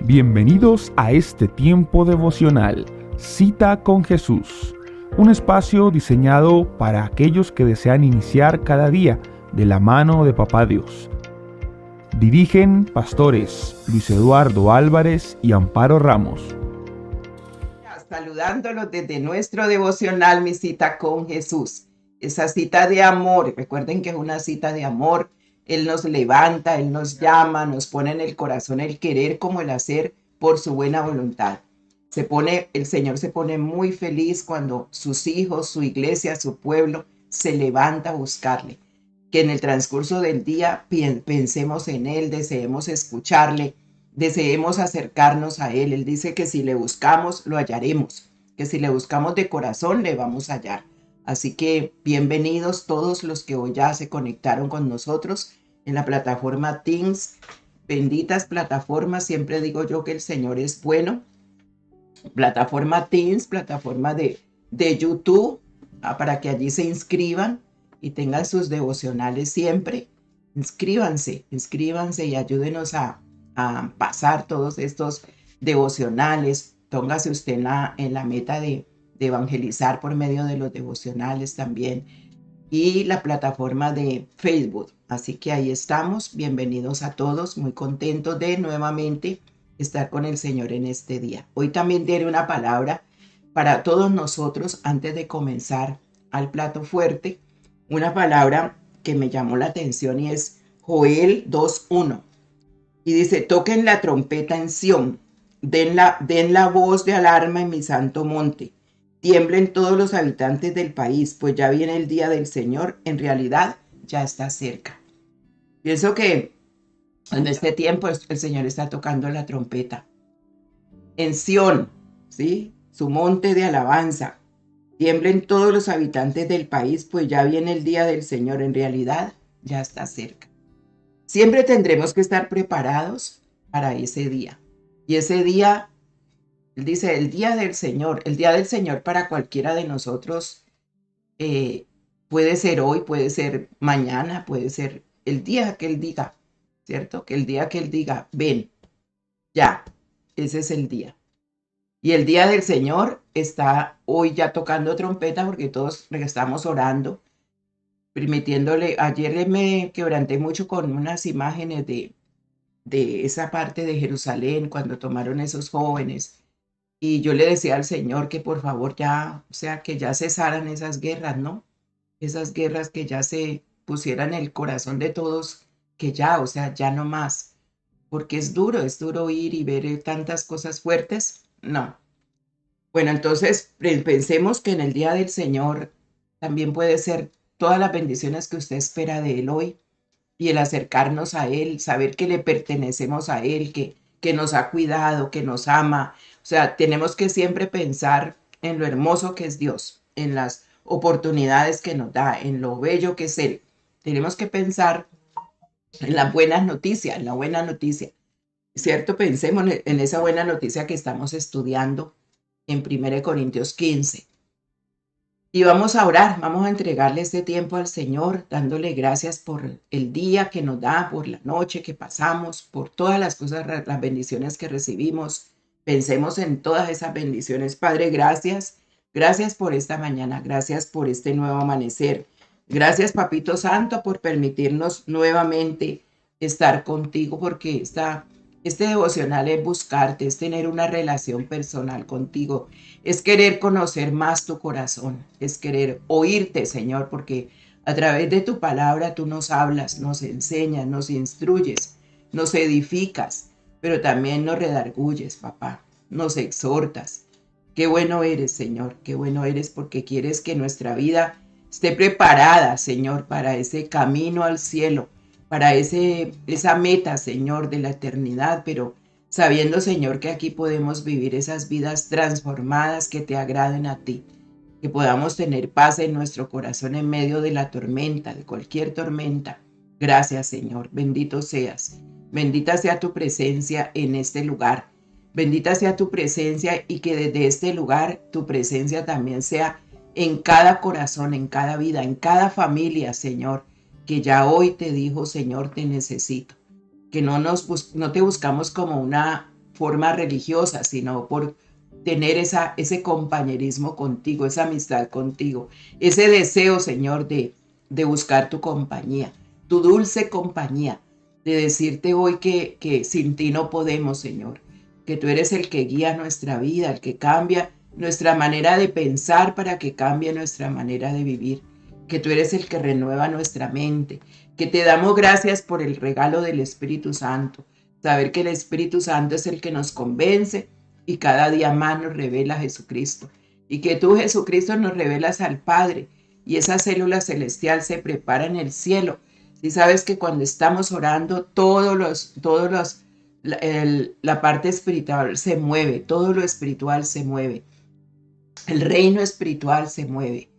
Bienvenidos a este tiempo devocional, Cita con Jesús, un espacio diseñado para aquellos que desean iniciar cada día de la mano de Papá Dios. Dirigen pastores Luis Eduardo Álvarez y Amparo Ramos. Saludándolos desde nuestro devocional, mi cita con Jesús. Esa cita de amor, recuerden que es una cita de amor. Él nos levanta, Él nos llama, nos pone en el corazón el querer como el hacer por su buena voluntad. El Señor se pone muy feliz cuando sus hijos, su iglesia, su pueblo se levanta a buscarle. Que en el transcurso del día pensemos en Él, deseemos escucharle, deseemos acercarnos a Él. Él dice que si le buscamos, lo hallaremos, que si le buscamos de corazón, le vamos a hallar. Así que bienvenidos todos los que hoy ya se conectaron con nosotros en la plataforma Teams. Benditas plataformas, siempre digo yo que el Señor es bueno. Plataforma Teams, plataforma de YouTube, para que allí se inscriban y tengan sus devocionales siempre. Inscríbanse y ayúdenos a pasar todos estos devocionales. Póngase usted en la meta de evangelizar por medio de los devocionales también, y la plataforma de Facebook. Así que ahí estamos. Bienvenidos a todos, muy contentos de nuevamente estar con el Señor en este día. Hoy también diré una palabra para todos nosotros antes de comenzar al plato fuerte, una palabra que me llamó la atención y es Joel 2:1. Y dice: toquen la trompeta en Sión, den la voz de alarma en mi santo monte, tiemblen todos los habitantes del país, pues ya viene el día del Señor, en realidad ya está cerca. Pienso que en este tiempo el Señor está tocando la trompeta. En Sión, ¿sí? Su monte de alabanza. Tiemblen todos los habitantes del país, pues ya viene el día del Señor, en realidad ya está cerca. Siempre tendremos que estar preparados para ese día. Y ese día, él dice, el día del Señor para cualquiera de nosotros puede ser hoy, puede ser mañana, puede ser el día que Él diga, ¿cierto? Que el día que Él diga, ven, ya, ese es el día. Y el día del Señor está hoy ya tocando trompeta porque todos estamos orando, permitiéndole. Ayer me quebranté mucho con unas imágenes de esa parte de Jerusalén cuando tomaron esos jóvenes. Y yo le decía al Señor que por favor ya, o sea, que ya cesaran esas guerras, ¿no? Esas guerras, que ya se pusieran en el corazón de todos, que ya, o sea, ya no más. Porque es duro ir y ver tantas cosas fuertes. No. Bueno, entonces pensemos que en el día del Señor también puede ser todas las bendiciones que usted espera de Él hoy, y el acercarnos a Él, saber que le pertenecemos a Él, que nos ha cuidado, que nos ama. O sea, tenemos que siempre pensar en lo hermoso que es Dios, en las oportunidades que nos da, en lo bello que es Él. Tenemos que pensar en las buenas noticias, en la buena noticia. ¿Cierto? Pensemos en esa buena noticia que estamos estudiando en 1 Corintios 15. Y vamos a orar, vamos a entregarle este tiempo al Señor, dándole gracias por el día que nos da, por la noche que pasamos, por todas las cosas, las bendiciones que recibimos. Pensemos en todas esas bendiciones. Padre, gracias. Gracias por esta mañana, gracias por este nuevo amanecer. Gracias, Papito Santo, por permitirnos nuevamente estar contigo, porque este devocional es buscarte, es tener una relación personal contigo. Es querer conocer más tu corazón, es querer oírte, Señor, porque a través de tu palabra tú nos hablas, nos enseñas, nos instruyes, nos edificas, pero también nos redarguyes, papá, nos exhortas. Qué bueno eres, Señor, qué bueno eres, porque quieres que nuestra vida esté preparada, Señor, para ese camino al cielo, para esa meta, Señor, de la eternidad, pero sabiendo, Señor, que aquí podemos vivir esas vidas transformadas que te agraden a ti, que podamos tener paz en nuestro corazón en medio de la tormenta, de cualquier tormenta. Gracias, Señor, bendito seas. Bendita sea tu presencia en este lugar. Bendita sea tu presencia, y que desde este lugar tu presencia también sea en cada corazón, en cada vida, en cada familia, Señor, que ya hoy te dijo, Señor, te necesito. Que no te buscamos como una forma religiosa, sino por tener ese compañerismo contigo, esa amistad contigo, ese deseo, Señor, de buscar tu compañía, tu dulce compañía, de decirte hoy que sin ti no podemos, Señor, que tú eres el que guía nuestra vida, el que cambia nuestra manera de pensar para que cambie nuestra manera de vivir, que tú eres el que renueva nuestra mente, que te damos gracias por el regalo del Espíritu Santo, saber que el Espíritu Santo es el que nos convence y cada día más nos revela a Jesucristo, y que tú, Jesucristo, nos revelas al Padre, y esa célula celestial se prepara en el cielo. Si sabes que cuando estamos orando, la parte espiritual se mueve, todo lo espiritual se mueve, el reino espiritual se mueve.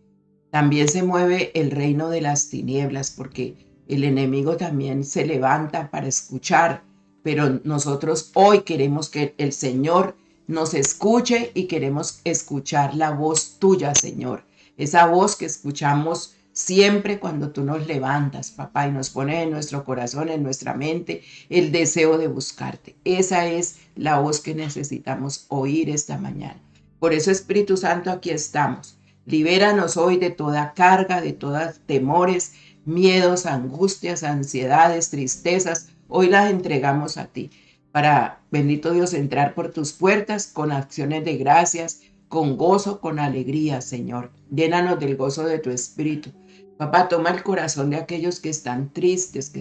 También se mueve el reino de las tinieblas, porque el enemigo también se levanta para escuchar, pero nosotros hoy queremos que el Señor nos escuche y queremos escuchar la voz tuya, Señor. Esa voz que escuchamos siempre cuando tú nos levantas, papá, y nos pones en nuestro corazón, en nuestra mente, el deseo de buscarte. Esa es la voz que necesitamos oír esta mañana. Por eso, Espíritu Santo, aquí estamos. Libéranos hoy de toda carga, de todos temores, miedos, angustias, ansiedades, tristezas. Hoy las entregamos a ti para, bendito Dios, entrar por tus puertas con acciones de gracias, con gozo, con alegría, Señor. Llénanos del gozo de tu Espíritu. Papá, toma el corazón de aquellos que están tristes, que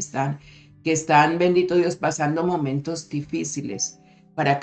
están, bendito Dios, pasando momentos difíciles, para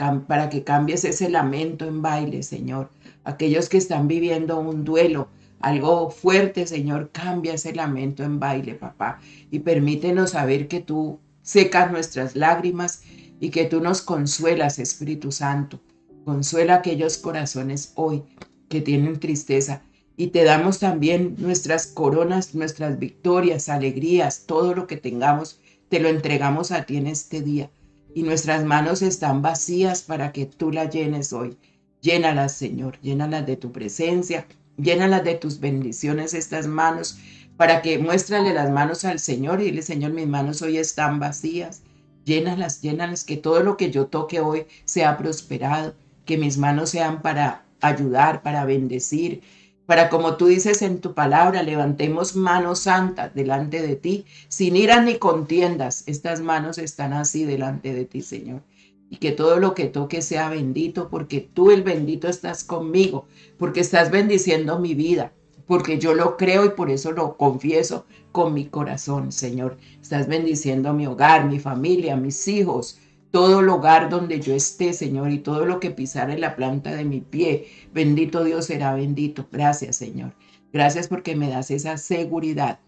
que cambies ese lamento en baile, Señor. Aquellos que están viviendo un duelo, algo fuerte, Señor, cambia ese lamento en baile, papá, y permítenos saber que tú secas nuestras lágrimas y que tú nos consuelas, Espíritu Santo. Consuela aquellos corazones hoy que tienen tristeza, y te damos también nuestras coronas, nuestras victorias, alegrías, todo lo que tengamos, te lo entregamos a ti en este día. Y nuestras manos están vacías para que tú las llenes hoy. Llénalas, Señor, llénalas de tu presencia, llénalas de tus bendiciones estas manos, para que muéstrale las manos al Señor y dile, Señor, mis manos hoy están vacías. Llénalas, llénalas, que todo lo que yo toque hoy sea prosperado, que mis manos sean para ayudar, para bendecir, para, como tú dices en tu palabra, levantemos manos santas delante de ti, sin iras ni contiendas. Estas manos están así delante de ti, Señor. Y que todo lo que toque sea bendito, porque tú, el bendito, estás conmigo, porque estás bendiciendo mi vida, porque yo lo creo y por eso lo confieso con mi corazón, Señor. Estás bendiciendo mi hogar, mi familia, mis hijos, todo lugar donde yo esté, Señor, y todo lo que pisare la planta de mi pie. Bendito Dios será bendito. Gracias, Señor. Gracias porque me das esa seguridad.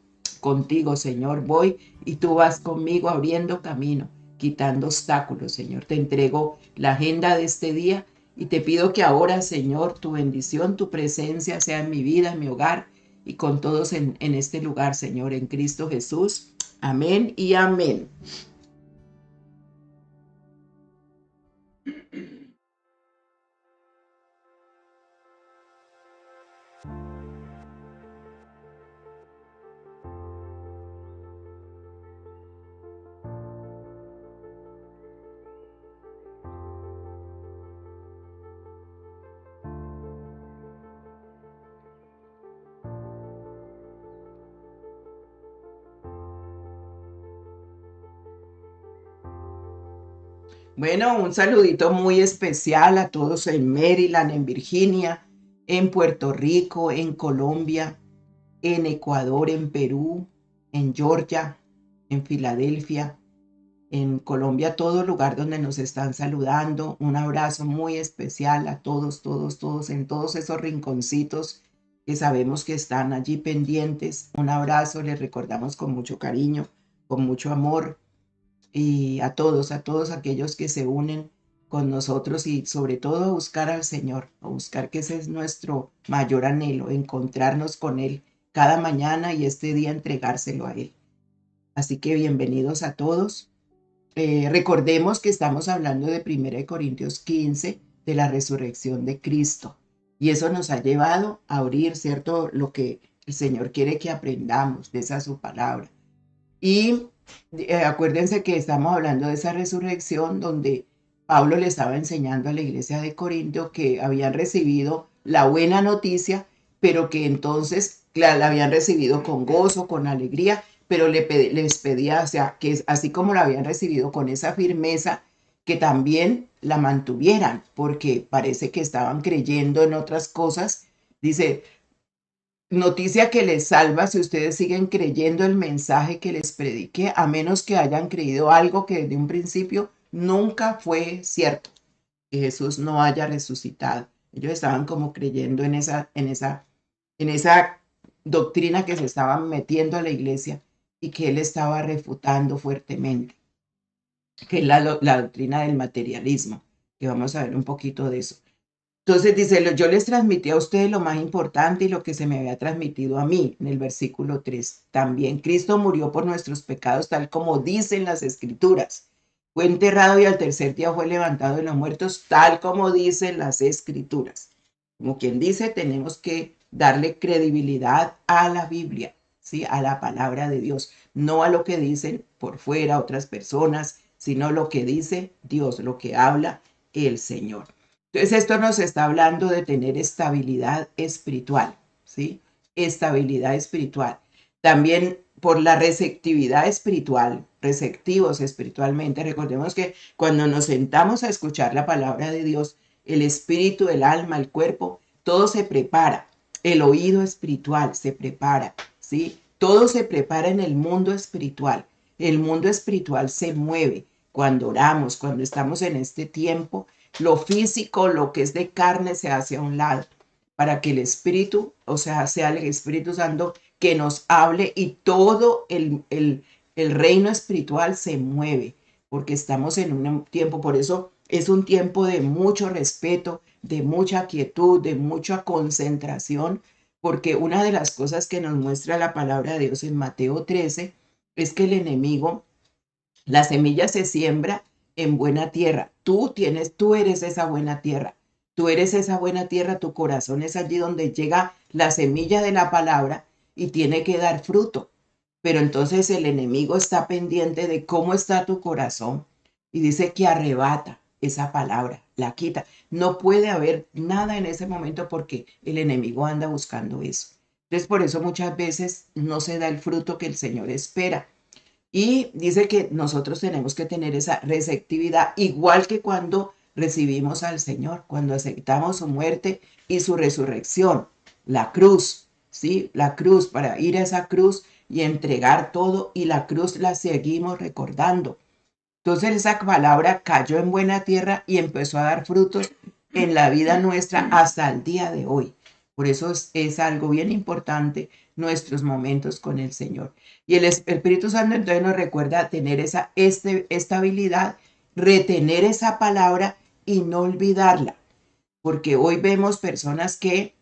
Contigo, Señor, voy y tú vas conmigo abriendo camino, quitando obstáculos, Señor. Te entrego la agenda de este día y te pido que ahora, Señor, tu bendición, tu presencia sea en mi vida, en mi hogar y con todos en este lugar, Señor, en Cristo Jesús. Amén y amén. Bueno, un saludito muy especial a todos en Maryland, en Virginia, en Puerto Rico, en Colombia, en Ecuador, en Perú, en Georgia, en Filadelfia, en Colombia, todo lugar donde nos están saludando. Un abrazo muy especial a todos, todos, todos, en todos esos rinconcitos que sabemos que están allí pendientes. Un abrazo, les recordamos con mucho cariño, con mucho amor, y a todos aquellos que se unen con nosotros y sobre todo a buscar al Señor, a buscar, que ese es nuestro mayor anhelo, encontrarnos con Él cada mañana y este día entregárselo a Él. Así que bienvenidos a todos. Recordemos que estamos hablando de 1 Corintios 15, de la resurrección de Cristo. Y eso nos ha llevado a abrir, ¿cierto?, lo que el Señor quiere que aprendamos de esa su palabra. Y acuérdense que estamos hablando de esa resurrección donde Pablo le estaba enseñando a la iglesia de Corinto que habían recibido la buena noticia, pero que entonces la habían recibido con gozo, con alegría, pero les pedía, o sea, que así como la habían recibido con esa firmeza, que también la mantuvieran, porque parece que estaban creyendo en otras cosas. Dice, noticia que les salva si ustedes siguen creyendo el mensaje que les prediqué, a menos que hayan creído algo que desde un principio nunca fue cierto, que Jesús no haya resucitado. Ellos estaban como creyendo en esa doctrina que se estaban metiendo a la iglesia y que él estaba refutando fuertemente, que es la doctrina del materialismo, que vamos a ver un poquito de eso. Entonces dice, yo les transmití a ustedes lo más importante y lo que se me había transmitido a mí, en el versículo 3. También Cristo murió por nuestros pecados, tal como dicen las escrituras. Fue enterrado y al tercer día fue levantado de los muertos, tal como dicen las escrituras. Como quien dice, tenemos que darle credibilidad a la Biblia, ¿sí? A la palabra de Dios, no a lo que dicen por fuera otras personas, sino lo que dice Dios, lo que habla el Señor. Entonces esto nos está hablando de tener estabilidad espiritual, ¿sí? Estabilidad espiritual. También por la receptividad espiritual, receptivos espiritualmente. Recordemos que cuando nos sentamos a escuchar la palabra de Dios, el espíritu, el alma, el cuerpo, todo se prepara. El oído espiritual se prepara, ¿sí? Todo se prepara en el mundo espiritual. El mundo espiritual se mueve cuando oramos, cuando estamos en este tiempo. Lo físico, lo que es de carne, se hace a un lado para que el Espíritu, o sea el Espíritu Santo que nos hable y todo el reino espiritual se mueve, porque estamos en un tiempo, por eso es un tiempo de mucho respeto, de mucha quietud, de mucha concentración, porque una de las cosas que nos muestra la palabra de Dios en Mateo 13 es que el enemigo, la semilla se siembra en buena tierra. Tú eres esa buena tierra. Tú eres esa buena tierra, tu corazón es allí donde llega la semilla de la palabra y tiene que dar fruto. Pero entonces el enemigo está pendiente de cómo está tu corazón y dice que arrebata esa palabra, la quita. No puede haber nada en ese momento porque el enemigo anda buscando eso. Entonces por eso muchas veces no se da el fruto que el Señor espera. Y dice que nosotros tenemos que tener esa receptividad, igual que cuando recibimos al Señor, cuando aceptamos su muerte y su resurrección, la cruz, ¿sí? La cruz, para ir a esa cruz y entregar todo, y la cruz la seguimos recordando. Entonces esa palabra cayó en buena tierra y empezó a dar frutos en la vida nuestra hasta el día de hoy. Por eso es algo bien importante nuestros momentos con el Señor. Y el Espíritu Santo entonces nos recuerda tener esa estabilidad, retener esa palabra y no olvidarla. Porque hoy vemos personas que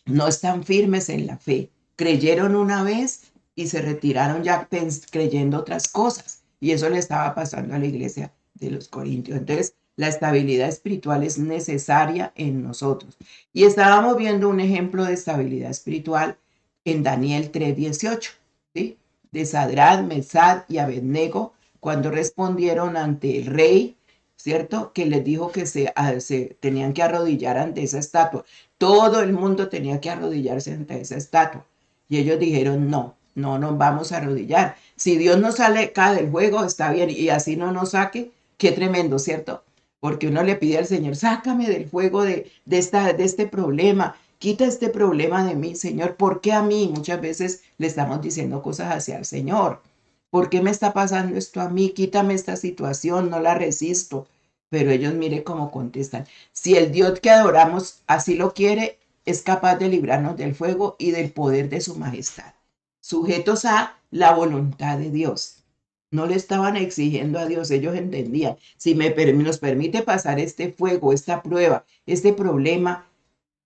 no están firmes en la fe. Creyeron una vez y se retiraron ya creyendo otras cosas. Y eso le estaba pasando a la iglesia de los Corintios. Entonces, la estabilidad espiritual es necesaria en nosotros. Y estábamos viendo un ejemplo de estabilidad espiritual en Daniel 3:18, ¿sí? De Sadrad, Mesad y Abednego, cuando respondieron ante el rey, ¿cierto? Que les dijo que se tenían que arrodillar ante esa estatua. Todo el mundo tenía que arrodillarse ante esa estatua. Y ellos dijeron, no, no nos vamos a arrodillar. Si Dios nos saca del juego, está bien. Y así no nos saque, qué tremendo, ¿cierto? Porque uno le pide al Señor, sácame del fuego de este problema. Quita este problema de mí, Señor. ¿Por qué a mí? Muchas veces le estamos diciendo cosas hacia el Señor. ¿Por qué me está pasando esto a mí? Quítame esta situación, no la resisto. Pero ellos mire cómo contestan. Si el Dios que adoramos así lo quiere, es capaz de librarnos del fuego y del poder de su majestad. Sujetos a la voluntad de Dios. No le estaban exigiendo a Dios, ellos entendían. Si nos permite pasar este fuego, esta prueba, este problema,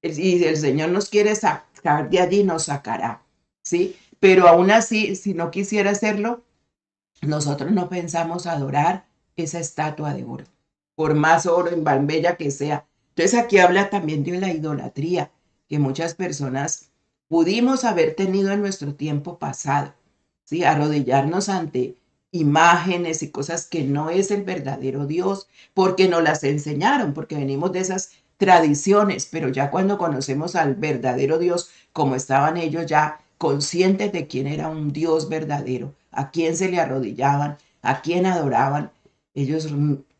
y el Señor nos quiere sacar de allí, nos sacará. ¿Sí? Pero aún así, si no quisiera hacerlo, nosotros no pensamos adorar esa estatua de oro, por más oro en bella que sea. Entonces aquí habla también de la idolatría, que muchas personas pudimos haber tenido en nuestro tiempo pasado, ¿sí? Arrodillarnos ante imágenes y cosas que no es el verdadero Dios, porque nos las enseñaron, porque venimos de esas tradiciones, pero ya cuando conocemos al verdadero Dios, como estaban ellos ya conscientes de quién era un Dios verdadero, a quién se le arrodillaban, a quién adoraban, ellos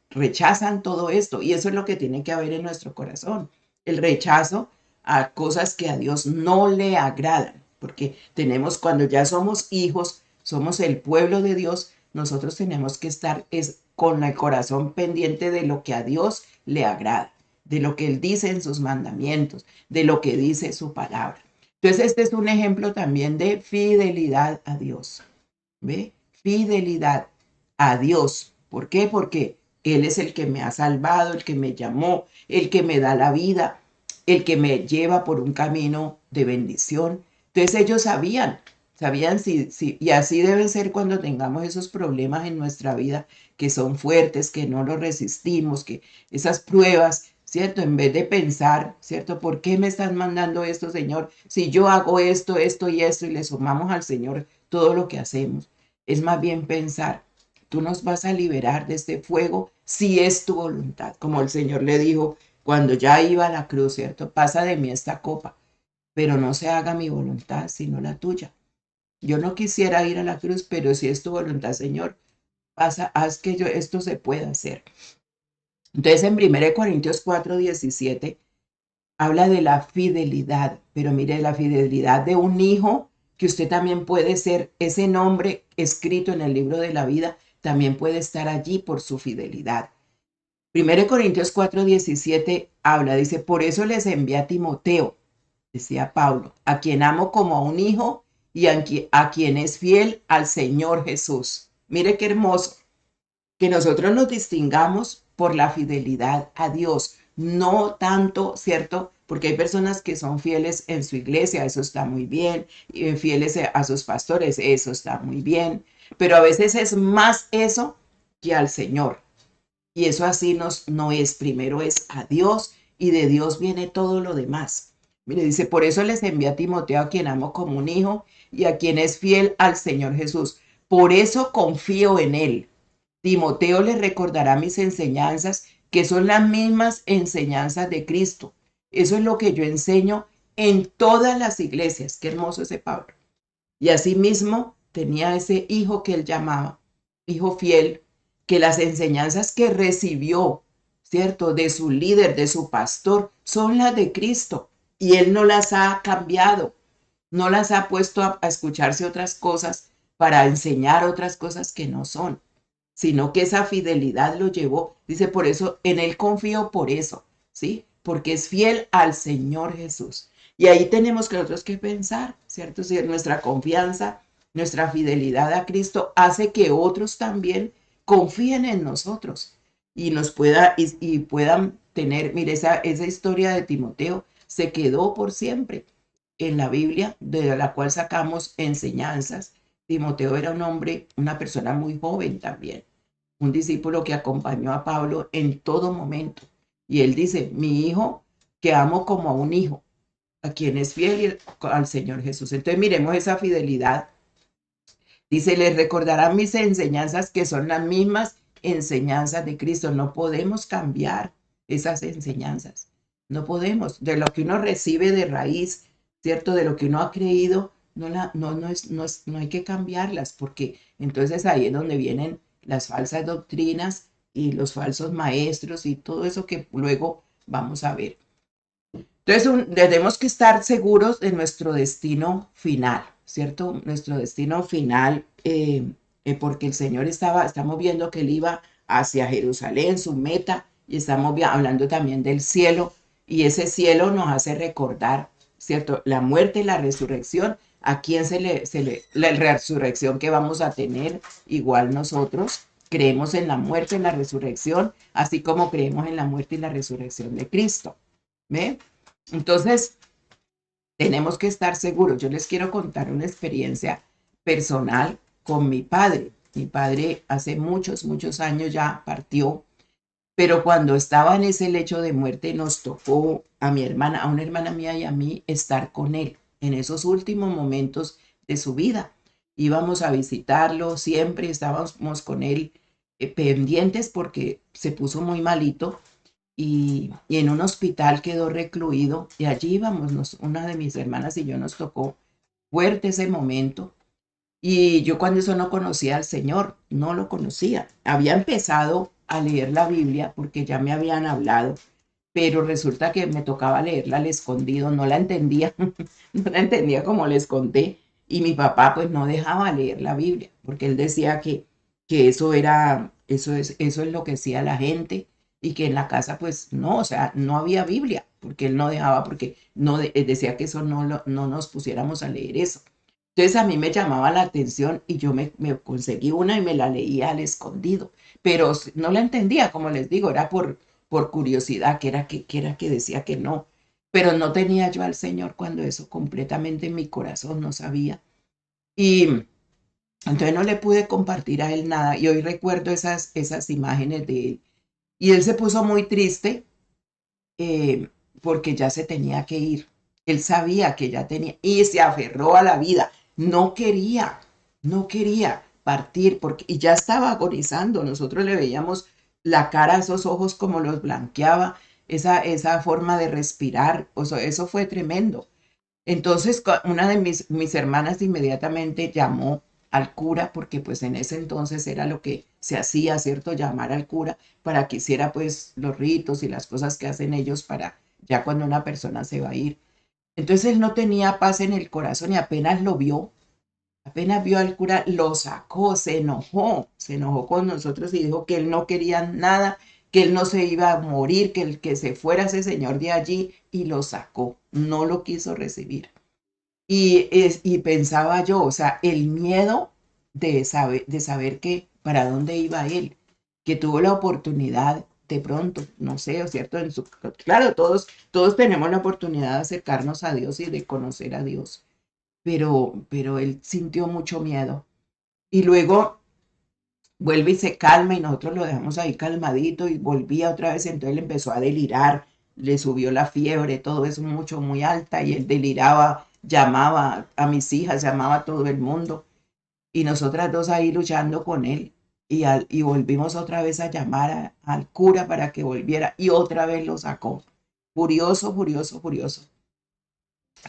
rechazan todo esto y eso es lo que tiene que haber en nuestro corazón, el rechazo a cosas que a Dios no le agradan, porque tenemos, cuando ya somos hijos, somos el pueblo de Dios, nosotros tenemos que estar con el corazón pendiente de lo que a Dios le agrada, de lo que Él dice en sus mandamientos, de lo que dice su palabra. Entonces, este es un ejemplo también de fidelidad a Dios. ¿Ve? Fidelidad a Dios. ¿Por qué? Porque Él es el que me ha salvado, el que me llamó, el que me da la vida, el que me lleva por un camino de bendición. Entonces ellos sabían y así debe ser cuando tengamos esos problemas en nuestra vida que son fuertes, que no los resistimos, que esas pruebas, ¿cierto? En vez de pensar, ¿cierto? ¿Por qué me están mandando esto, Señor? Si yo hago esto, esto y esto y le sumamos al Señor todo lo que hacemos. Es más bien pensar, tú nos vas a liberar de este fuego si es tu voluntad. Como el Señor le dijo cuando ya iba a la cruz, ¿cierto? Pasa de mí esta copa, pero no se haga mi voluntad, sino la tuya. Yo no quisiera ir a la cruz, pero si es tu voluntad, Señor, pasa, haz que esto se pueda hacer. Entonces en 1 Corintios 4:17 habla de la fidelidad, pero mire, la fidelidad de un hijo, que usted también puede ser, ese nombre escrito en el libro de la vida, también puede estar allí por su fidelidad. 1 Corintios 4:17 habla, dice, por eso les envié a Timoteo, decía Pablo, a quien amo como a un hijo y a quien es fiel al Señor Jesús. Mire qué hermoso que nosotros nos distingamos por la fidelidad a Dios, no tanto, ¿cierto? Porque hay personas que son fieles en su iglesia, eso está muy bien, y fieles a sus pastores, eso está muy bien, pero a veces es más eso que al Señor. Y eso así no es, primero es a Dios y de Dios viene todo lo demás. Mire, dice, por eso les envié a Timoteo, a quien amo como un hijo y a quien es fiel al Señor Jesús. Por eso confío en él. Timoteo les recordará mis enseñanzas, que son las mismas enseñanzas de Cristo. Eso es lo que yo enseño en todas las iglesias. Qué hermoso ese Pablo. Y asimismo tenía ese hijo que él llamaba, hijo fiel, que las enseñanzas que recibió, ¿cierto? De su líder, de su pastor, son las de Cristo. Y él no las ha cambiado, no las ha puesto a escucharse otras cosas para enseñar otras cosas que no son, sino que esa fidelidad lo llevó. Dice, por eso, en él confío por eso, ¿sí? Porque es fiel al Señor Jesús. Y ahí tenemos que nosotros que pensar, ¿cierto? Si nuestra confianza, nuestra fidelidad a Cristo hace que otros también confíen en nosotros y nos puedan tener, mire, esa historia de Timoteo se quedó por siempre en la Biblia, de la cual sacamos enseñanzas. Timoteo era un hombre, una persona muy joven también, un discípulo que acompañó a Pablo en todo momento. Y él dice, mi hijo que amo como a un hijo, a quien es fiel al Señor Jesús. Entonces miremos esa fidelidad. Dice, les recordarán mis enseñanzas, que son las mismas enseñanzas de Cristo. No podemos cambiar esas enseñanzas. No podemos. De lo que uno recibe de raíz, ¿cierto? De lo que uno ha creído, no hay que cambiarlas, porque entonces ahí es donde vienen las falsas doctrinas y los falsos maestros y todo eso que luego vamos a ver. Entonces, tenemos que estar seguros de nuestro destino final, ¿cierto? Nuestro destino final, porque el Señor estamos viendo que Él iba hacia Jerusalén, su meta, y estamos hablando también del cielo, y ese cielo nos hace recordar, ¿cierto? La muerte y la resurrección, a quién la resurrección que vamos a tener, igual nosotros creemos en la muerte y la resurrección, así como creemos en la muerte y la resurrección de Cristo, ¿ve? Entonces, tenemos que estar seguros. Yo les quiero contar una experiencia personal con mi padre. Mi padre hace muchos, muchos años ya partió, pero cuando estaba en ese lecho de muerte nos tocó a mi hermana, a una hermana mía y a mí estar con él en esos últimos momentos de su vida. íbamos a visitarlo, siempre estábamos con él pendientes porque se puso muy malito y en un hospital quedó recluido y allí íbamos, una de mis hermanas y yo nos tocó fuerte ese momento. Y yo cuando eso no conocía al Señor, no lo conocía. Había empezado a leer la Biblia porque ya me habían hablado, pero resulta que me tocaba leerla al escondido, no la entendía, no la entendía como les conté. Y mi papá pues no dejaba leer la Biblia porque él decía que eso era, eso enloquecía a la gente y que en la casa pues no, o sea, no había Biblia porque él no dejaba, porque no decía que eso no nos pusiéramos a leer eso. Entonces a mí me llamaba la atención y yo me conseguí una y me la leía al escondido, pero no la entendía, como les digo, era por curiosidad, que era que decía que no, pero no tenía yo al Señor cuando eso completamente en mi corazón no sabía. Y entonces no le pude compartir a él nada y hoy recuerdo esas imágenes de él. Y él se puso muy triste porque ya se tenía que ir. Él sabía que ya tenía y se aferró a la vida. No quería partir porque y ya estaba agonizando. Nosotros le veíamos la cara, esos ojos como los blanqueaba, esa forma de respirar. O sea, eso fue tremendo. Entonces, una de mis hermanas inmediatamente llamó al cura, porque pues en ese entonces era lo que se hacía, ¿cierto? Llamar al cura para que hiciera pues los ritos y las cosas que hacen ellos para ya cuando una persona se va a ir. Entonces él no tenía paz en el corazón y apenas vio al cura, lo sacó, se enojó con nosotros y dijo que él no quería nada, que él no se iba a morir, que el que se fuera ese señor de allí y lo sacó, no lo quiso recibir. Y pensaba yo, o sea, el miedo de saber que para dónde iba él, que tuvo la oportunidad de pronto, no sé, ¿o cierto? Claro, todos tenemos la oportunidad de acercarnos a Dios y de conocer a Dios, pero él sintió mucho miedo. Y luego vuelve y se calma y nosotros lo dejamos ahí calmadito y volvía otra vez, entonces él empezó a delirar, le subió la fiebre, todo eso mucho, muy alta y él deliraba, llamaba a mis hijas, llamaba a todo el mundo y nosotras dos ahí luchando con él y volvimos otra vez a llamar al cura para que volviera y otra vez lo sacó. Furioso, furioso, furioso.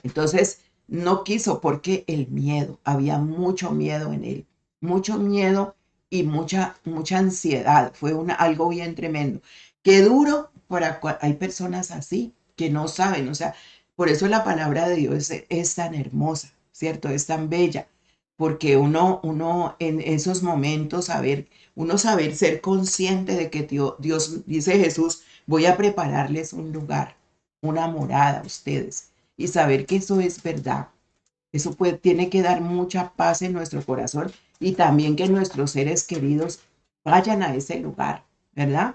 Entonces no quiso porque el miedo, había mucho miedo en él, mucho miedo y mucha ansiedad. Fue algo bien tremendo. Qué duro hay personas así que no saben, o sea, por eso la palabra de Dios es tan hermosa, ¿cierto? Es tan bella, porque uno en esos momentos saber ser consciente de que Dios, dice Jesús, voy a prepararles un lugar, una morada a ustedes y saber que eso es verdad. Eso tiene que dar mucha paz en nuestro corazón y también que nuestros seres queridos vayan a ese lugar, ¿verdad?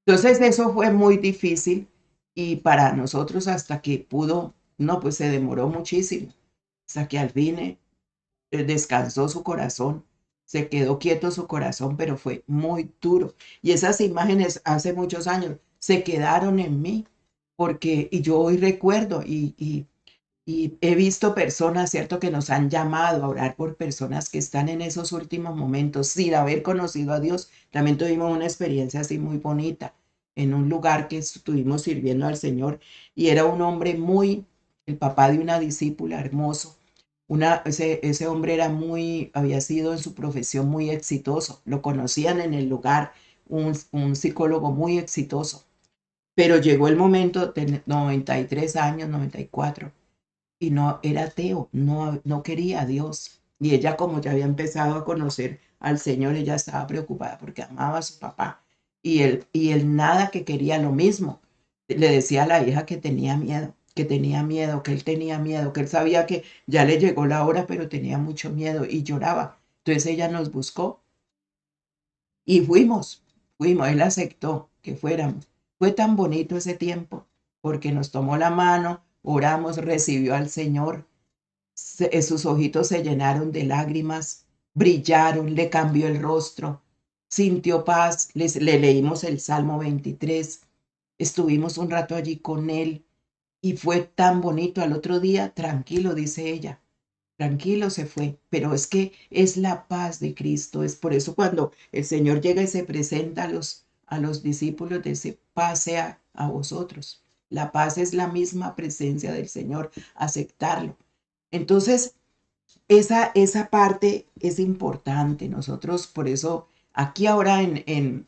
Entonces eso fue muy difícil y para nosotros hasta que pudo, no, pues se demoró muchísimo, hasta que al fin descansó su corazón, se quedó quieto su corazón, pero fue muy duro. Y esas imágenes hace muchos años se quedaron en mí, porque y yo hoy recuerdo y he visto personas, ¿cierto?, que nos han llamado a orar por personas que están en esos últimos momentos sin haber conocido a Dios. También tuvimos una experiencia así muy bonita en un lugar que estuvimos sirviendo al Señor y era un hombre el papá de una discípula hermoso. Ese hombre había sido en su profesión muy exitoso. Lo conocían en el lugar, un psicólogo muy exitoso. Pero llegó el momento de 93 años, 94 y no era ateo, no quería a Dios. Y ella, como ya había empezado a conocer al Señor, ella estaba preocupada porque amaba a su papá. Y él nada, que quería lo mismo. Le decía a la hija que tenía miedo, que tenía miedo, que él tenía miedo, que él sabía que ya le llegó la hora, pero tenía mucho miedo y lloraba. Entonces ella nos buscó y fuimos, él aceptó que fuéramos. Fue tan bonito ese tiempo porque nos tomó la mano, oramos, recibió al Señor, sus ojitos se llenaron de lágrimas, brillaron, le cambió el rostro, sintió paz, le leímos el Salmo 23, estuvimos un rato allí con él y fue tan bonito. Al otro día, tranquilo, dice ella, tranquilo se fue, pero es que es la paz de Cristo. Es por eso cuando el Señor llega y se presenta a los discípulos, dice, paz sea a vosotros. La paz es la misma presencia del Señor, aceptarlo. Entonces, esa parte es importante. Nosotros, por eso, aquí ahora en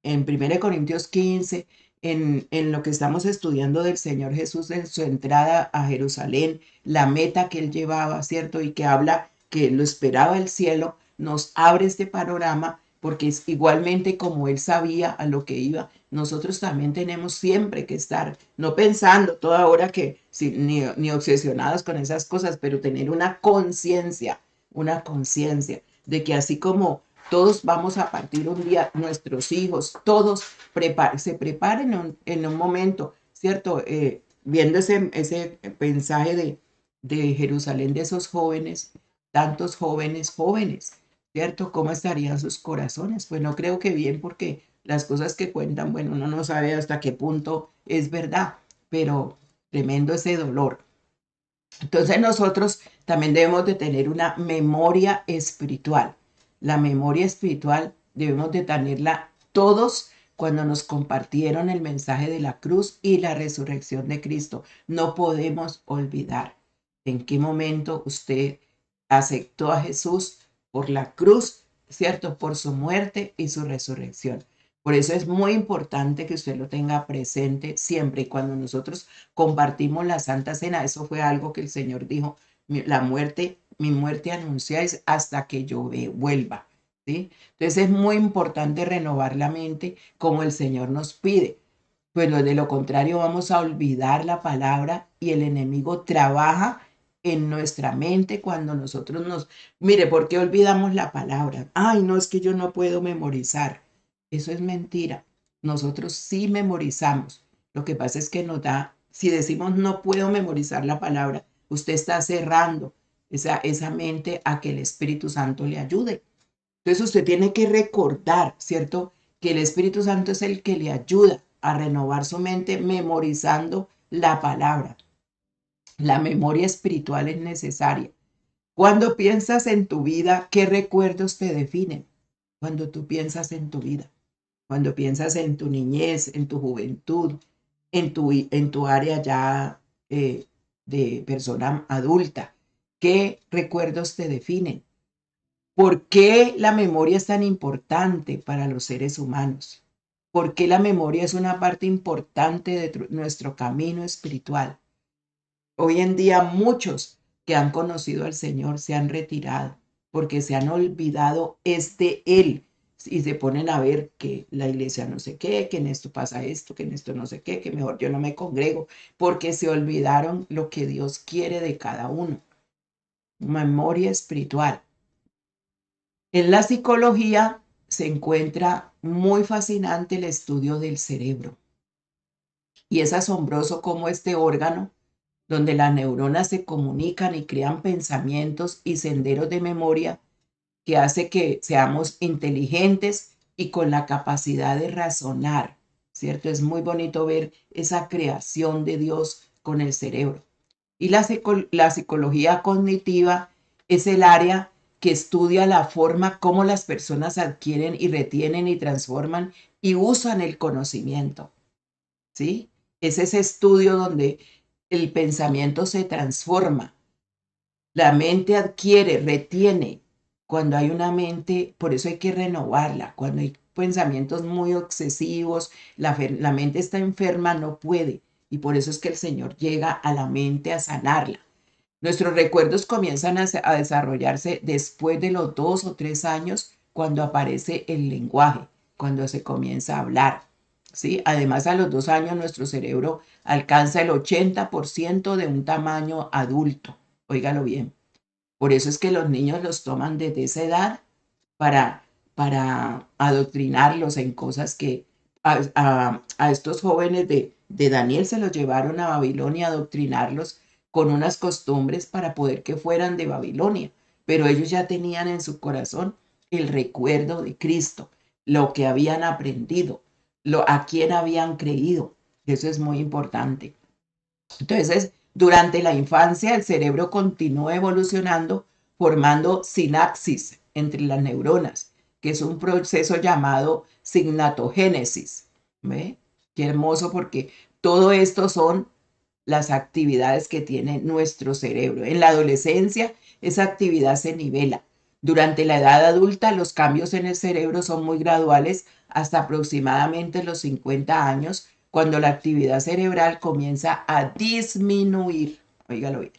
1 Corintios 15, en lo que estamos estudiando del Señor Jesús en su entrada a Jerusalén, la meta que él llevaba, ¿cierto? Y que habla que lo esperaba el cielo, nos abre este panorama porque es igualmente como él sabía a lo que iba. Nosotros también tenemos siempre que estar, no pensando toda hora que, sí, ni obsesionados con esas cosas, pero tener una conciencia de que así como todos vamos a partir un día, nuestros hijos, todos se preparen en un momento, ¿cierto? Viendo ese mensaje de Jerusalén, de esos jóvenes, tantos jóvenes, ¿cierto? ¿Cómo estarían sus corazones? Pues no creo que bien, porque las cosas que cuentan, bueno, uno no sabe hasta qué punto es verdad, pero tremendo ese dolor. Entonces nosotros también debemos de tener una memoria espiritual. La memoria espiritual debemos de tenerla todos cuando nos compartieron el mensaje de la cruz y la resurrección de Cristo. No podemos olvidar en qué momento usted aceptó a Jesús por la cruz, ¿cierto? Por su muerte y su resurrección. Por eso es muy importante que usted lo tenga presente siempre. Y cuando nosotros compartimos la Santa Cena, eso fue algo que el Señor dijo, mi muerte anunciáis hasta que yo vuelva, ¿sí? Entonces es muy importante renovar la mente como el Señor nos pide. Pues de lo contrario vamos a olvidar la palabra y el enemigo trabaja en nuestra mente cuando nosotros mire, ¿por qué olvidamos la palabra? Ay, no, es que yo no puedo memorizar. Eso es mentira. Nosotros sí memorizamos. Lo que pasa es que si decimos no puedo memorizar la palabra, usted está cerrando esa mente a que el Espíritu Santo le ayude. Entonces usted tiene que recordar, ¿cierto? Que el Espíritu Santo es el que le ayuda a renovar su mente memorizando la palabra. La memoria espiritual es necesaria. Cuando piensas en tu vida, ¿qué recuerdos te definen? Cuando tú piensas en tu vida, cuando piensas en tu niñez, en tu juventud, en tu área ya de persona adulta, ¿qué recuerdos te definen? ¿Por qué la memoria es tan importante para los seres humanos? ¿Por qué la memoria es una parte importante de nuestro camino espiritual? Hoy en día muchos que han conocido al Señor se han retirado porque se han olvidado es de Él y se ponen a ver que la iglesia no sé qué, que en esto pasa esto, que en esto no sé qué, que mejor yo no me congrego, porque se olvidaron lo que Dios quiere de cada uno. Memoria espiritual. En la psicología se encuentra muy fascinante el estudio del cerebro y es asombroso cómo este órgano, donde las neuronas se comunican y crean pensamientos y senderos de memoria que hace que seamos inteligentes y con la capacidad de razonar, ¿cierto? Es muy bonito ver esa creación de Dios con el cerebro. Y la psicología cognitiva es el área que estudia la forma como las personas adquieren y retienen y transforman y usan el conocimiento, ¿sí? Es ese estudio donde el pensamiento se transforma, la mente adquiere, retiene. Cuando hay una mente, por eso hay que renovarla. Cuando hay pensamientos muy obsesivos, la mente está enferma, no puede. Y por eso es que el Señor llega a la mente a sanarla. Nuestros recuerdos comienzan a desarrollarse después de los 2 o 3 años, cuando aparece el lenguaje, cuando se comienza a hablar, ¿sí? Además, a los 2 años nuestro cerebro alcanza el 80% de un tamaño adulto. Óigalo bien. Por eso es que los niños los toman desde esa edad para, para adoctrinarlos en cosas que a estos jóvenes de Daniel se los llevaron a Babilonia a adoctrinarlos con unas costumbres para poder que fueran de Babilonia. Pero ellos ya tenían en su corazón el recuerdo de Cristo, lo que habían aprendido, a quién habían creído. Eso es muy importante. Entonces, Durante la infancia, el cerebro continúa evolucionando, formando sinapsis entre las neuronas, que es un proceso llamado signatogénesis. ¿Ve? Qué hermoso, porque todo esto son las actividades que tiene nuestro cerebro. En la adolescencia, esa actividad se nivela. Durante la edad adulta, los cambios en el cerebro son muy graduales hasta aproximadamente los 50 años, cuando la actividad cerebral comienza a disminuir. Óigalo bien.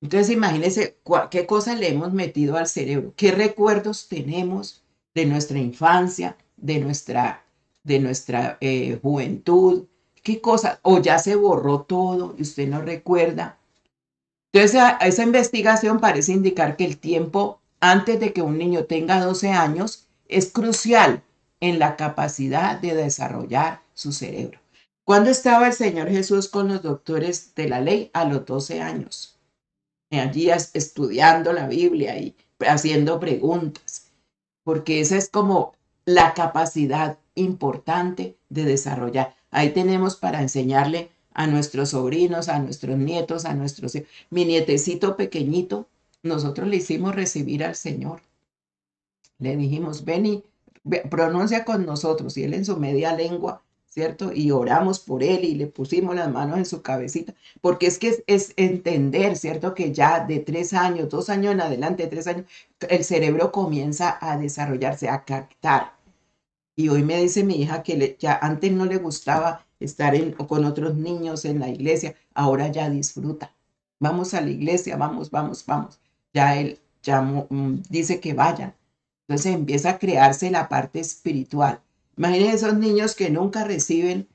Entonces, imagínense qué cosas le hemos metido al cerebro, qué recuerdos tenemos de nuestra infancia, de nuestra juventud, qué cosas, o ya se borró todo y usted no recuerda. Entonces, esa investigación parece indicar que el tiempo antes de que un niño tenga 12 años es crucial en la capacidad de desarrollar su cerebro. ¿Cuándo estaba el Señor Jesús con los doctores de la ley? A los 12 años. Allí estudiando la Biblia y haciendo preguntas, porque esa es como la capacidad importante de desarrollar. Ahí tenemos para enseñarle a nuestros sobrinos, a nuestros nietos, a nuestros hijos. Mi nietecito pequeñito, nosotros le hicimos recibir al Señor. Le dijimos, ven y pronuncia con nosotros. Y él en su media lengua, ¿cierto? Y oramos por él y le pusimos las manos en su cabecita. Porque es que es entender, ¿cierto? Que ya de 3 años, 2 años en adelante, 3 años, el cerebro comienza a desarrollarse, a captar. Y hoy me dice mi hija que ya antes no le gustaba estar con otros niños en la iglesia, ahora ya disfruta. Vamos a la iglesia, vamos, vamos, vamos. Ya él ya dice que vayan. Entonces empieza a crearse la parte espiritual. Imaginen esos niños que nunca reciben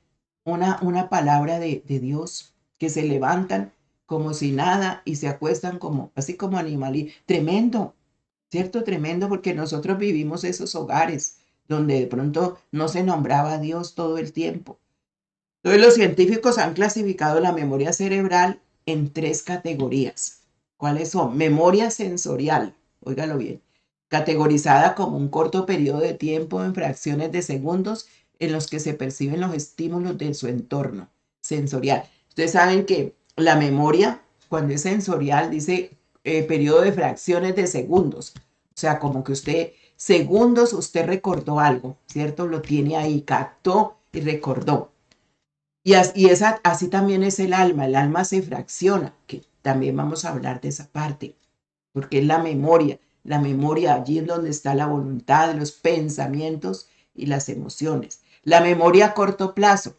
una palabra de Dios, que se levantan como si nada y se acuestan como, así como animales. Tremendo, ¿cierto? Tremendo, porque nosotros vivimos esos hogares donde de pronto no se nombraba a Dios todo el tiempo. Entonces los científicos han clasificado la memoria cerebral en 3 categorías. ¿Cuáles son? Memoria sensorial, óigalo bien, categorizada como un corto periodo de tiempo en fracciones de segundos en los que se perciben los estímulos de su entorno sensorial. Ustedes saben que la memoria, cuando es sensorial, dice periodo de fracciones de segundos. O sea, como que segundos usted recordó algo, ¿cierto? Lo tiene ahí, captó y recordó. Y así también es el alma se fracciona, que también vamos a hablar de esa parte, porque es la memoria allí en donde está la voluntad, los pensamientos y las emociones. La memoria a corto plazo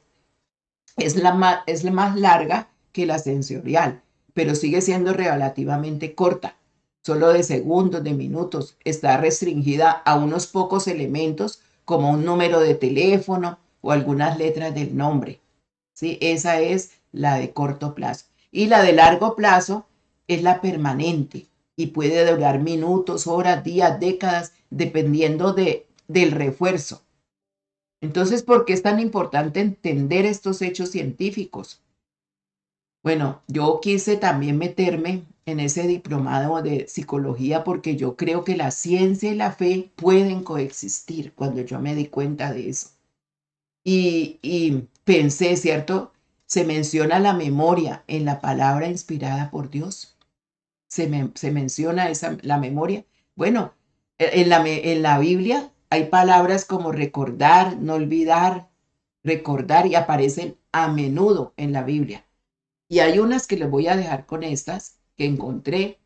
es la más larga que la sensorial, pero sigue siendo relativamente corta, solo de segundos, de minutos. Está restringida a unos pocos elementos como un número de teléfono o algunas letras del nombre. ¿Sí? Esa es la de corto plazo. Y la de largo plazo es la permanente y puede durar minutos, horas, días, décadas, dependiendo del refuerzo. Entonces, ¿por qué es tan importante entender estos hechos científicos? Bueno, yo quise también meterme en ese diplomado de psicología porque yo creo que la ciencia y la fe pueden coexistir cuando yo me di cuenta de eso. Y pensé, ¿cierto? Se menciona la memoria en la palabra inspirada por Dios. Se menciona la memoria. Bueno, en la Biblia hay palabras como recordar, no olvidar, recordar y aparecen a menudo en la Biblia. Y hay unas que les voy a dejar con estas que encontré,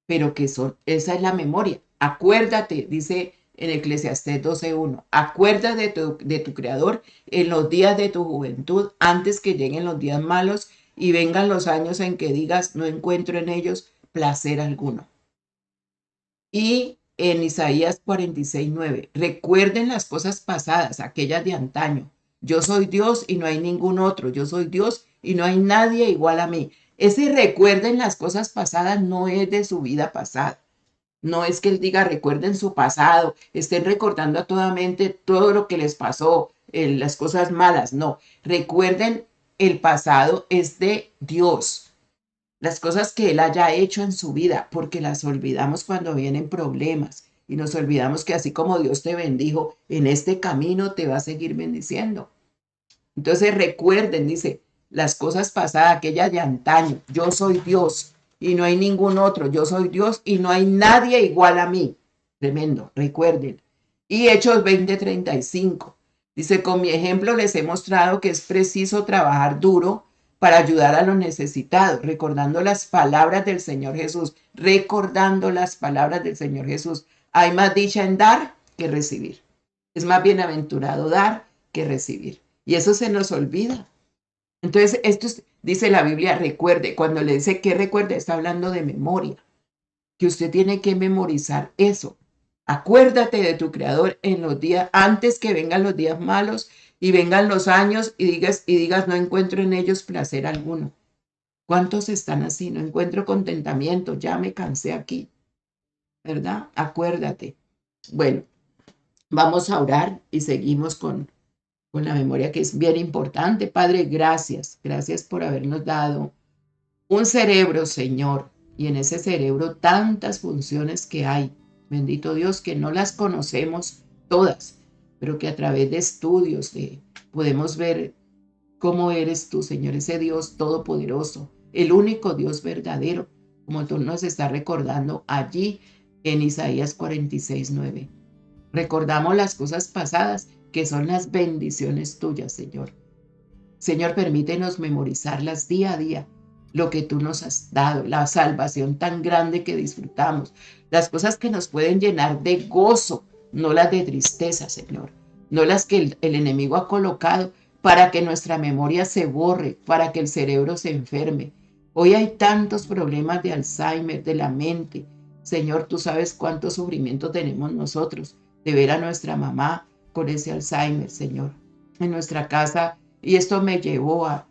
pero esa es la memoria. Acuérdate, dice en Eclesiastés 12:1, acuérdate de tu Creador en los días de tu juventud, antes que lleguen los días malos y vengan los años en que digas, no encuentro en ellos placer alguno. Y en Isaías 46:9, recuerden las cosas pasadas, aquellas de antaño. Yo soy Dios y no hay ningún otro. Yo soy Dios y no hay nadie igual a mí. Ese recuerden las cosas pasadas no es de su vida pasada. No es que él diga recuerden su pasado, estén recordando a toda mente todo lo que les pasó, las cosas malas. No, recuerden el pasado es de Dios, las cosas que él haya hecho en su vida, porque las olvidamos cuando vienen problemas y nos olvidamos que así como Dios te bendijo, en este camino te va a seguir bendiciendo. Entonces recuerden, dice, las cosas pasadas, aquellas de antaño. Yo soy Dios y no hay ningún otro. Yo soy Dios y no hay nadie igual a mí. Tremendo, recuerden. Y Hechos 20:35. Dice, con mi ejemplo les he mostrado que es preciso trabajar duro para ayudar a los necesitados, recordando las palabras del Señor Jesús, recordando las palabras del Señor Jesús. Hay más dicha en dar que recibir. Es más bienaventurado dar que recibir. Y eso se nos olvida. Entonces, dice la Biblia, recuerde, cuando le dice que recuerde, está hablando de memoria, que usted tiene que memorizar eso. Acuérdate de tu Creador en los días, antes que vengan los días malos y vengan los años y digas, no encuentro en ellos placer alguno. ¿Cuántos están así? No encuentro contentamiento, ya me cansé aquí, ¿verdad? Acuérdate. Bueno, vamos a orar y seguimos con la memoria, que es bien importante. Padre, gracias. Gracias por habernos dado un cerebro, Señor, y en ese cerebro tantas funciones que hay. Bendito Dios, que no las conocemos todas, pero que a través de estudios podemos ver cómo eres tú, Señor, ese Dios todopoderoso, el único Dios verdadero, como tú nos estás recordando allí en Isaías 46:9. Recordamos las cosas pasadas, que son las bendiciones tuyas, Señor. Señor, permítenos memorizarlas día a día, lo que tú nos has dado, la salvación tan grande que disfrutamos, las cosas que nos pueden llenar de gozo, no las de tristeza, Señor, no las que el enemigo ha colocado para que nuestra memoria se borre, para que el cerebro se enferme. Hoy hay tantos problemas de Alzheimer, de la mente. Señor, tú sabes cuánto sufrimiento tenemos nosotros de ver a nuestra mamá con ese Alzheimer, Señor, en nuestra casa. Y esto me llevó a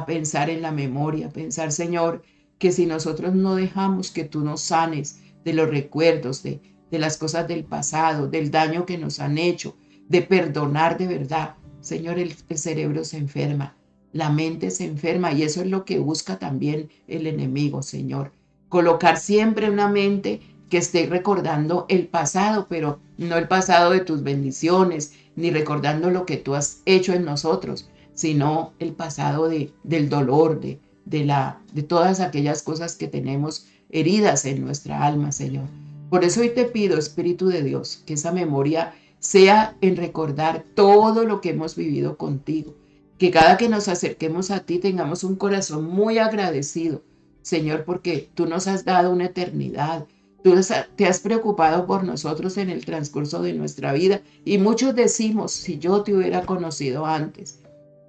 pensar en la memoria, pensar, Señor, que si nosotros no dejamos que tú nos sanes de los recuerdos, de las cosas del pasado, del daño que nos han hecho, de perdonar de verdad, Señor, el cerebro se enferma, la mente se enferma, y eso es lo que busca también el enemigo, Señor. Colocar siempre una mente que esté recordando el pasado, pero no el pasado de tus bendiciones, ni recordando lo que tú has hecho en nosotros, sino el pasado del dolor, de todas aquellas cosas que tenemos heridas en nuestra alma, Señor. Por eso hoy te pido, Espíritu de Dios, que esa memoria sea en recordar todo lo que hemos vivido contigo, que cada que nos acerquemos a ti tengamos un corazón muy agradecido, Señor, porque tú nos has dado una eternidad. Tú te has preocupado por nosotros en el transcurso de nuestra vida, y muchos decimos, si yo te hubiera conocido antes,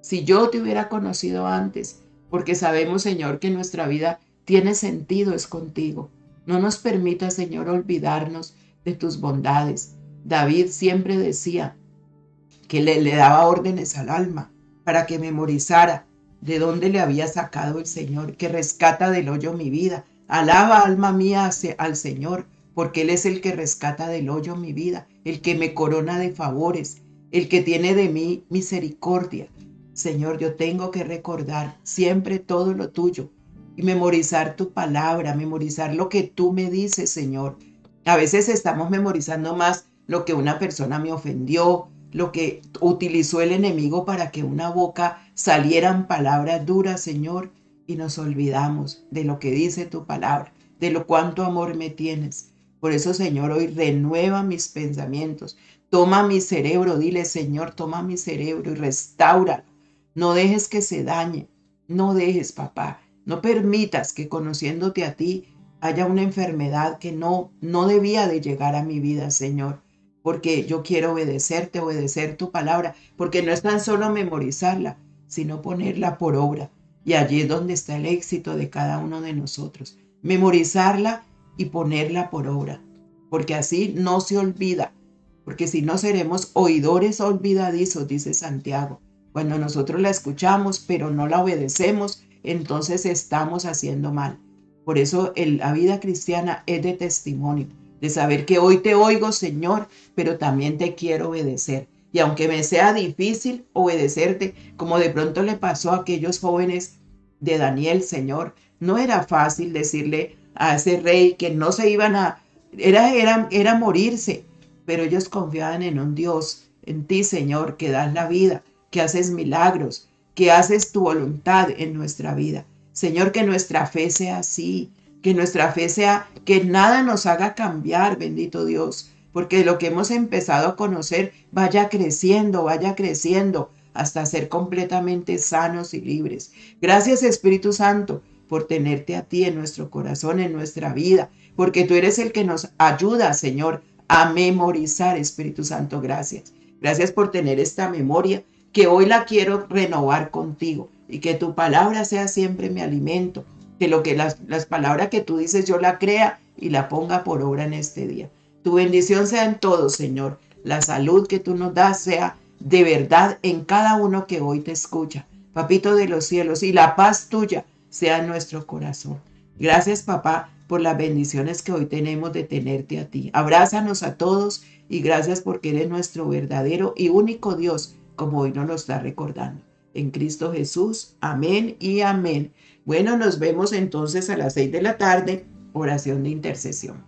si yo te hubiera conocido antes, porque sabemos, Señor, que nuestra vida tiene sentido es contigo. No nos permitas, Señor, olvidarnos de tus bondades. David siempre decía que le daba órdenes al alma para que memorizara de dónde le había sacado el Señor, que rescata del hoyo mi vida. Alaba, alma mía, al Señor, porque Él es el que rescata del hoyo mi vida, el que me corona de favores, el que tiene de mí misericordia. Señor, yo tengo que recordar siempre todo lo tuyo y memorizar tu palabra, memorizar lo que tú me dices, Señor. A veces estamos memorizando más lo que una persona me ofendió, lo que utilizó el enemigo para que una boca salieran palabras duras, Señor, y nos olvidamos de lo que dice tu palabra, de lo cuánto amor me tienes. Por eso, Señor, hoy renueva mis pensamientos. Toma mi cerebro, dile, Señor, toma mi cerebro y restaura. No dejes que se dañe, no dejes, papá. No permitas que, conociéndote a ti, haya una enfermedad que no debía de llegar a mi vida, Señor. Porque yo quiero obedecerte, obedecer tu palabra, porque no es tan solo memorizarla, sino ponerla por obra. Y allí es donde está el éxito de cada uno de nosotros. Memorizarla y ponerla por obra, porque así no se olvida, porque si no seremos oidores olvidadizos, dice Santiago. Cuando nosotros la escuchamos, pero no la obedecemos, entonces estamos haciendo mal. Por eso la vida cristiana es de testimonio, de saber que hoy te oigo, Señor, pero también te quiero obedecer. Y aunque me sea difícil obedecerte, como de pronto le pasó a aquellos jóvenes de Daniel, Señor, no era fácil decirle a ese rey que no se iban a, era morirse, pero ellos confiaban en un Dios, en ti, Señor, que das la vida, que haces milagros, que haces tu voluntad en nuestra vida. Señor, que nuestra fe sea así, que nuestra fe sea, que nada nos haga cambiar, bendito Dios, porque lo que hemos empezado a conocer vaya creciendo hasta ser completamente sanos y libres. Gracias, Espíritu Santo, por tenerte a ti en nuestro corazón, en nuestra vida, porque tú eres el que nos ayuda, Señor, a memorizar, Espíritu Santo. Gracias. Gracias por tener esta memoria que hoy la quiero renovar contigo y que tu palabra sea siempre mi alimento, que las palabras que tú dices yo la crea y la ponga por obra en este día. Tu bendición sea en todo, Señor. La salud que tú nos das sea de verdad en cada uno que hoy te escucha, Papito de los cielos, y la paz tuya sea en nuestro corazón. Gracias, papá, por las bendiciones que hoy tenemos de tenerte a ti. Abrázanos a todos y gracias porque eres nuestro verdadero y único Dios, como hoy nos lo está recordando. En Cristo Jesús, amén y amén. Bueno, nos vemos entonces a las 6 de la tarde, oración de intercesión.